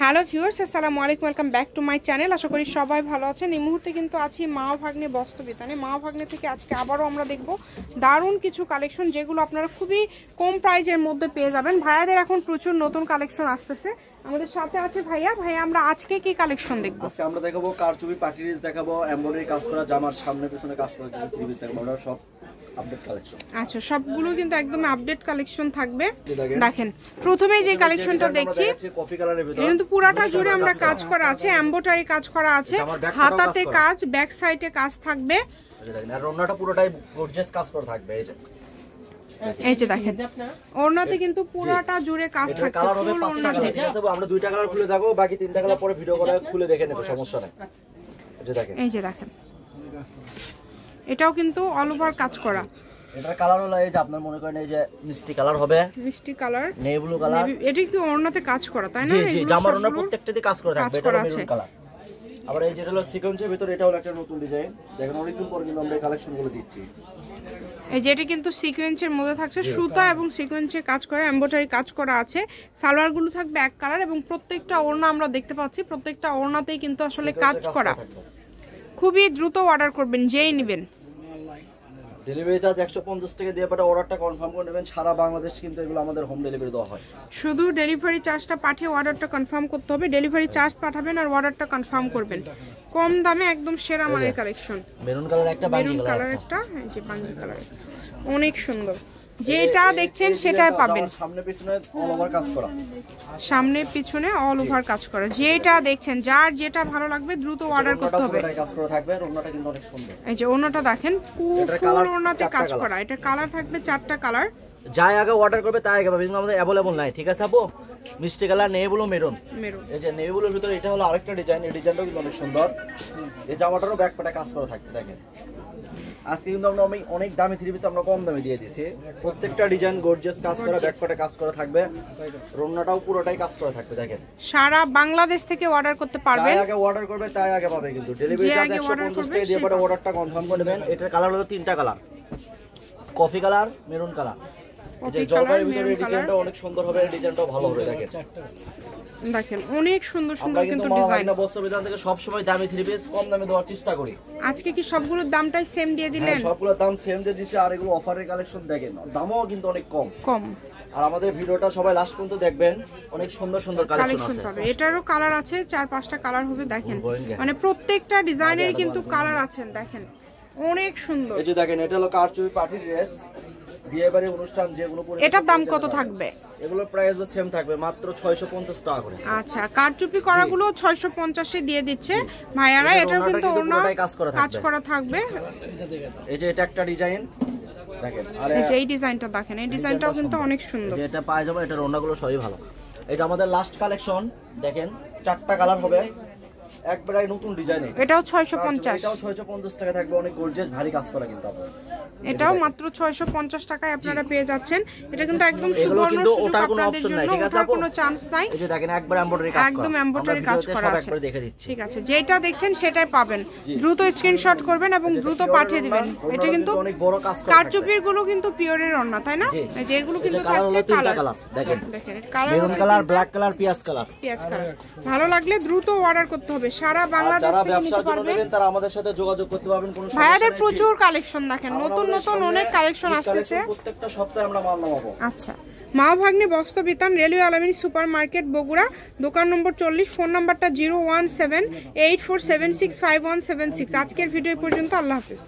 Hello viewers, আসসালামু আলাইকুম, welcome back to my channel. আশা করি সবাই ভালো আছেন। এই মুহূর্তে কিন্তু আছি মা ভাগ্নে বস্ত্রবিতানে। মা ভাগ্নে থেকে আজকে আবারও আমরা দেখব দারুণ কিছু কালেকশন, যেগুলো আপনারা খুবই কম প্রাইজের মধ্যে পেয়ে যাবেন। ভাইয়াদের এখন প্রচুর নতুন কালেকশন আসতেছে। আমাদের সাথে আছে ভাইয়া। আমরা আজকে কি কালেকশন দেখব? আজকে আমরা দেখাবো কারচুপি পার্টি ড্রেস দেখাবো, এমব্রয়ডারি কাজ করা জামার সামনে পিছনে কাজ করা থ্রি-পিস দেখাবো। আমরা সব আপডেট কালেকশন। আচ্ছা, সবগুলো কিন্তু একদম আপডেট কালেকশন থাকবে। দেখেন, প্রথমেই যে কালেকশনটা দেখছি কফি কালারের ভিতর, কিন্তু পুরাটা জুড়ে আমরা কাজ করা আছে, এমব্রয়ডারি কাজ করা আছে, হাতাতে কাজ, ব্যাক সাইডে কাজ থাকবে। দেখেন আর ওড়নাটা পুরোটাই গর্জিয়াস কাজ করা থাকবে। এই যে দেখেন, ওড়নাতে কিন্তু পুরাটা জুড়ে কাজ থাকছে। কালার হবে 5টা কালার, ঠিক আছে? আমরা 2টা কালার খুলে দেখাবো, বাকি 3টা কালার পরে ভিডিও করে খুলে দেখে নেব, সমস্যা নাই। এই যে দেখেন, এটাও কিন্তু অল ওভার কাজ করা। এটার কালার হলো এই যে আপনার মনে করেন এই যে মিষ্টি কালার হবে, মিষ্টি কালার, নেভি ব্লু কালার। এটা কি ওড়নাতে কাজ করা, তাই না? জি জি, জামার ওড়না প্রত্যেকটাতে কাজ করা থাকবে। এটা মেরুন কালার। আবার এই যেটা হলো সিকোয়েন্সের ভিতর, এটা হলো একটা নতুন ডিজাইন। দেখেন অনেকদিন পর কিন্তু আমরা এই কালেকশনগুলো দিচ্ছি। এই যে এটা কিন্তু সিকোয়েন্সের মধ্যে থাকছে, সুতা এবং সিকোয়েন্সের কাজ করা, এমব্রয়ডারি কাজ করা আছে। সালোয়ারগুলো থাকবে এক কালার এবং প্রত্যেকটা ওড়না আমরা দেখতে পাচ্ছি, প্রত্যেকটা ওড়নাতেই কিন্তু আসলে কাজ করা। খুবই দ্রুত অর্ডার করবেন, যেই নেবেন। ডেলিভারি চার্জ 150 টাকা দিয়ে পাঠা অর্ডারটা কনফার্ম করে নেবেন। সারা বাংলাদেশ কিন্তু এগুলো আমাদের হোম ডেলিভারি দেওয়া হয়। শুধু ডেলিভারি চার্জটা পাঠিয়ে অর্ডারটা কনফার্ম করতে হবে। ডেলিভারি চার্জ পাঠাবেন আর অর্ডারটা কনফার্ম করবেন। কম দামে একদম সেরা মানের কালেকশন। মেরুন কালার একটা, মেরুন কালার একটা, এই যে বাঙ্গি কালার, অনেক সুন্দর। যেটা দেখছেন সেটাই পাবেন। সামনে পিছনে অল ওভার কাজ করা, সামনে পিছনে অল ওভার কাজ করা। যেটা দেখছেন, যার যেটা ভালো লাগবে দ্রুত অর্ডার করতে হবে। কাজ করা থাকবে। ওড়নাটা কিন্তু অনেক সুন্দর। এই যে ওড়নাটা দেখেন, ফুল ওড়নাতে কাজ করা। এটা কালার থাকবে 4টা কালার। যাই আগে অর্ডার করবে তাই আগে পাবে, কিন্তু আমাদের अवेलेबल নাই, ঠিক আছে আপু? মিষ্টি কালার, নেভি ব্লু, মেরুন। এই যে নেভি ব্লুর ভিতরে এটা হলো আরেকটা ডিজাইন। এই ডিজাইনটাও কিন্তু অনেক সুন্দর। এই জামাটারও ব্যাক পাটে কাজ করা থাকবে। দেখেন আজকে কিন্তু আমরা অনেক দামি থ্রি পিস আমরা কম দামে দিয়ে দিয়েছি। প্রত্যেকটা ডিজাইন গর্জিয়াস কাজ করা, ব্যাক পাটে কাজ করা থাকবে। ওড়নাটাও পুরোটাই কাজ করা থাকবে। দেখেন সারা বাংলাদেশ থেকে অর্ডার করতে পারবেন। আগে অর্ডার করবে তাই আগে পাবে, কিন্তু ডেলিভারি চার্জ 150 টাকা দিয়ে পরে অর্ডারটা কনফার্ম করে নেবেন। এটার কালার হলো 3টা colour, coffee colour, maroon colour. এই যে জলপাইয়ের ভিতরে এই ডিজাইনটা অনেক সুন্দর হবে, এই ডিজাইনটাও ভালো হবে। দেখেন অনেক সুন্দর সুন্দর কিন্তু ডিজাইন। আমরা বস্ত্রবিতান থেকে সব সময় দামি থ্রি পিস কম দামে দেওয়ার চেষ্টা করি। আজকে কি সবগুলোর দামটাই সেম দিয়ে দিলেন? সবগুলোর দাম সেম দিয়ে দিয়েছি। আর এগুলো অফারের কালেকশন, দেখেন দামও কিন্তু অনেক কম। আর আমাদের ভিডিওটা সবাই লাস্ট পর্যন্ত দেখবেন, অনেক সুন্দর সুন্দর কালেকশন আছে। এটারও কালার আছে, 4-5টা কালার হবে। দেখেন মানে প্রত্যেকটা ডিজাইনের কিন্তু কালার আছে। দেখেন অনেক সুন্দর। এই যে দেখেন, এটা হলো কারচুপি পার্টি ড্রেস, বিয়েবাড়ি অনুষ্ঠান যেগুলো পরে। এটার দাম কত থাকবে? এগুলোর প্রাইসও সেম থাকবে, মাত্র 650 টাকা করে। আচ্ছা, কারচুপি করাগুলো 650 এ দিয়ে দিচ্ছে ভাইয়ারা। এটাও কিন্তু ওনা কাজ করা থাকবে। এই যে এটা একটা ডিজাইন দেখেন, আর এই যে এই ডিজাইনটা দেখেন, এই ডিজাইনটাও কিন্তু অনেক সুন্দর। যে এটা পায়জামা, এটার ওড়নাগুলো সবই ভালো। এটা আমাদের লাস্ট কালেকশন। দেখেন 4টা কালার হবে, একবারে নতুন ডিজাইন। এটাও 650। এটাও 650 টাকা থাকবে, অনেক গর্জিয়াস ভারী কাজ করা কিন্তু আপনারা। এটাও মাত্র 650 টাকায় আপনারা পেয়ে যাচ্ছেন। এটা কিন্তু একদম সুবর্ণ সুযোগ আপনাদের জন্য, ওটার কোনো চান্স নাই। এই যে দেখেন একবার এমব্রয়ডারি কাজ করা, একদম এমব্রয়ডারি কাজ করা আছে। একবার দেখে দিচ্ছি, ঠিক আছে? যেটা দেখছেন সেটাই পাবেন। দ্রুত স্ক্রিনশট করবেন এবং দ্রুত পাঠিয়ে দিবেন। এটা কিন্তু অনেক বড় কাজ করা। কারচুপির গুলো কিন্তু পিওরের ওড়না, তাই না? এই যে এগুলো কিন্তু থাকছে কালার। দেখেন দেখেন colour, maroon colour, black colour, পিয়াজ কালার। ভালো লাগলে দ্রুত অর্ডার করতে হবে। সারা বাংলাদেশ থেকে নিতে পারবেন। তারা আমাদের সাথে যোগাযোগ করতে পারবেন। কোনো সমস্যা নেই। ভাইয়াদের প্রচুর কালেকশন দেখেন, নতুন নতুন অনেক কালেকশন আসছে। প্রত্যেকটা সপ্তাহে আমরা মাল নামাবো। আচ্ছা, মা ভাগ্নে বস্ত্রবিতান, রেলওয়ে আলামিন সুপার মার্কেট, বগুড়া, দোকান নম্বর 40। ফোন নাম্বারটা 01784765176। আজকের ভিডিও পর্যন্ত। আল্লাহ হাফেজ।